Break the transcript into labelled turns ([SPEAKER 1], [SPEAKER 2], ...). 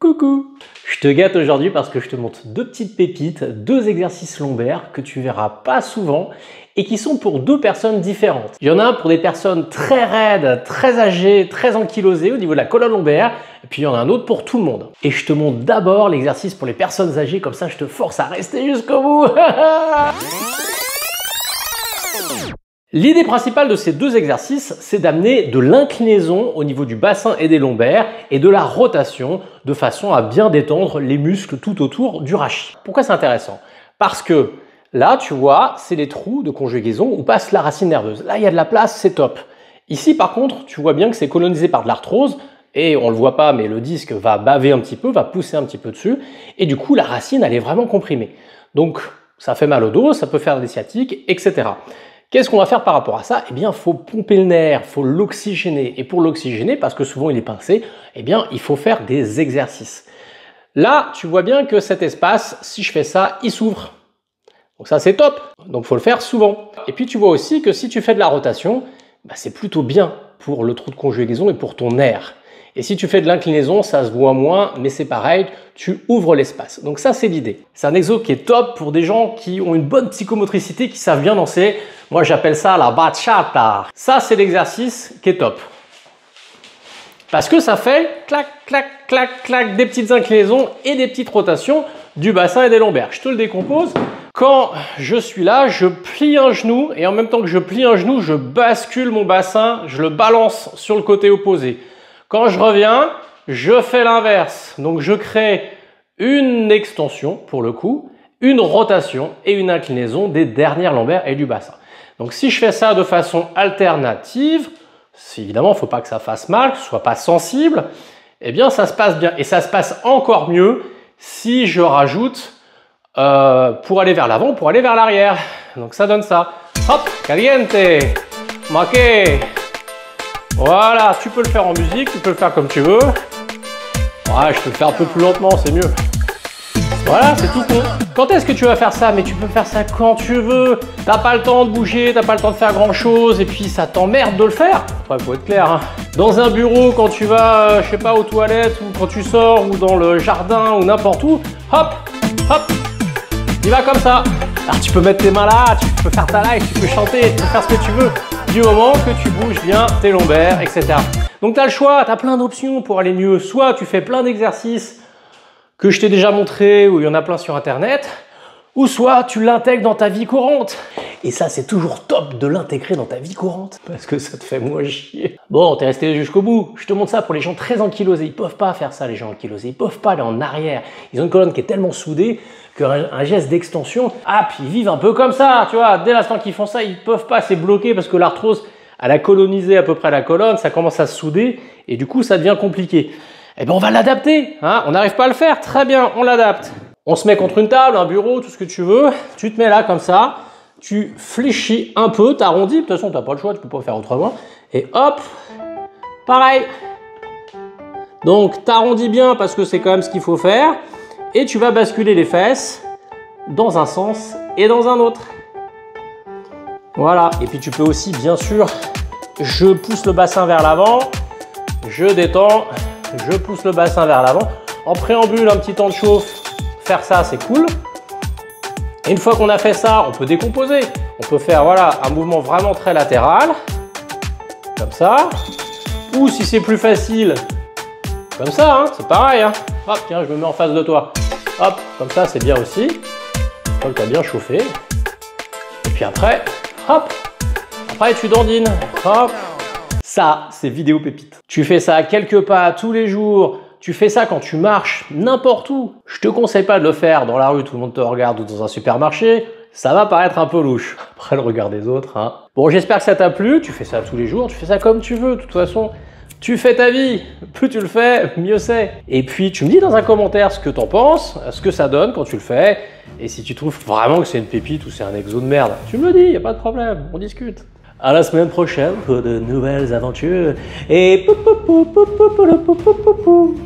[SPEAKER 1] Coucou! Je te gâte aujourd'hui parce que je te montre deux petites pépites, deux exercices lombaires que tu verras pas souvent et qui sont pour deux personnes différentes. Il y en a un pour des personnes très raides, très âgées, très ankylosées au niveau de la colonne lombaire, et puis il y en a un autre pour tout le monde. Et je te montre d'abord l'exercice pour les personnes âgées, comme ça je te force à rester jusqu'au bout. L'idée principale de ces deux exercices, c'est d'amener de l'inclinaison au niveau du bassin et des lombaires et de la rotation de façon à bien détendre les muscles tout autour du rachis. Pourquoi c'est intéressant? Parce que là, tu vois, c'est les trous de conjugaison où passe la racine nerveuse. Là, il y a de la place, c'est top. Ici, par contre, tu vois bien que c'est colonisé par de l'arthrose et on le voit pas, mais le disque va baver un petit peu, va pousser un petit peu dessus et du coup, la racine, elle est vraiment comprimée. Donc, ça fait mal au dos, ça peut faire des sciatiques, etc. Qu'est-ce qu'on va faire par rapport à ça? Eh bien, il faut pomper le nerf, il faut l'oxygéner. Et pour l'oxygéner, parce que souvent il est pincé, eh bien, il faut faire des exercices. Là, tu vois bien que cet espace, si je fais ça, il s'ouvre. Donc ça, c'est top. Donc, il faut le faire souvent. Et puis, tu vois aussi que si tu fais de la rotation, bah, c'est plutôt bien pour le trou de conjugaison et pour ton nerf. Et si tu fais de l'inclinaison, ça se voit moins, mais c'est pareil, tu ouvres l'espace. Donc ça, c'est l'idée. C'est un exo qui est top pour des gens qui ont une bonne psychomotricité, qui savent bien danser. Moi, j'appelle ça la bachata. Ça, c'est l'exercice qui est top. Parce que ça fait clac, clac, clac, clac, des petites inclinaisons et des petites rotations du bassin et des lombaires. Je te le décompose. Quand je suis là, je plie un genou et en même temps que je plie un genou, je bascule mon bassin, je le balance sur le côté opposé. Quand je reviens, je fais l'inverse. Donc, je crée une extension, pour le coup, une rotation et une inclinaison des dernières lombaires et du bassin. Donc, si je fais ça de façon alternative, évidemment, il ne faut pas que ça fasse mal, que ce ne soit pas sensible, eh bien, ça se passe bien. Et ça se passe encore mieux si je rajoute pour aller vers l'avant, pour aller vers l'arrière. Donc, ça donne ça. Hop, caliente, maqué. Voilà, tu peux le faire en musique, tu peux le faire comme tu veux. Ouais, je peux le faire un peu plus lentement, c'est mieux. Voilà, c'est tout con. Quand est-ce que tu vas faire ça? Mais tu peux faire ça quand tu veux. T'as pas le temps de bouger, t'as pas le temps de faire grand chose et puis ça t'emmerde de le faire. Ouais, faut être clair, hein. Dans un bureau, quand tu vas, je sais pas, aux toilettes ou quand tu sors ou dans le jardin ou n'importe où, hop, hop, il va comme ça. Alors tu peux mettre tes mains là, tu peux faire ta live, tu peux chanter, tu peux faire ce que tu veux. Du moment que tu bouges bien tes lombaires, etc. Donc tu as le choix, tu as plein d'options pour aller mieux. Soit tu fais plein d'exercices que je t'ai déjà montré, ou il y en a plein sur internet, ou soit tu l'intègres dans ta vie courante. Et ça, c'est toujours top de l'intégrer dans ta vie courante, parce que ça te fait moins chier. Bon, t'es resté jusqu'au bout. Je te montre ça pour les gens très ankylosés. Ils peuvent pas faire ça, les gens ankylosés. Ils peuvent pas aller en arrière. Ils ont une colonne qui est tellement soudée qu'un geste d'extension, puis ils vivent un peu comme ça, tu vois. Dès l'instant qu'ils font ça, ils peuvent pas, c'est bloqué parce que l'arthrose, elle a colonisé à peu près la colonne, ça commence à se souder et du coup, ça devient compliqué. Eh bien, on va l'adapter, hein. On n'arrive pas à le faire, très bien, on l'adapte. On se met contre une table, un bureau, tout ce que tu veux. Tu te mets là comme ça, tu fléchis un peu, t'arrondis. De toute façon, t'as pas le choix, tu peux pas faire autrement. Et hop, pareil. Donc, t'arrondis bien parce que c'est quand même ce qu'il faut faire. Et tu vas basculer les fesses dans un sens et dans un autre. Voilà. Et puis tu peux aussi, bien sûr, je pousse le bassin vers l'avant, je détends, je pousse le bassin vers l'avant. En préambule, un petit temps de chauffe, faire ça, c'est cool. Et une fois qu'on a fait ça, on peut décomposer. On peut faire, voilà, un mouvement vraiment très latéral, comme ça. Ou si c'est plus facile, comme ça, hein, c'est pareil, hein. Hop, tiens, je me mets en face de toi. Hop, comme ça, c'est bien aussi. Comme tu as bien chauffé. Et puis après, hop, après tu dandines. Hop. Ça, c'est vidéo pépite. Tu fais ça quelques pas tous les jours. Tu fais ça quand tu marches n'importe où. Je te conseille pas de le faire dans la rue, tout le monde te regarde ou dans un supermarché. Ça va paraître un peu louche. Après le regard des autres, hein. Bon, j'espère que ça t'a plu. Tu fais ça tous les jours. Tu fais ça comme tu veux. De toute façon, tu fais ta vie, plus tu le fais, mieux c'est. Et puis tu me dis dans un commentaire ce que t'en penses, ce que ça donne quand tu le fais, et si tu trouves vraiment que c'est une pépite ou c'est un exo de merde, tu me le dis, y a pas de problème, on discute. À la semaine prochaine pour de nouvelles aventures, et pou pou pou pou pou pou pou pou pou.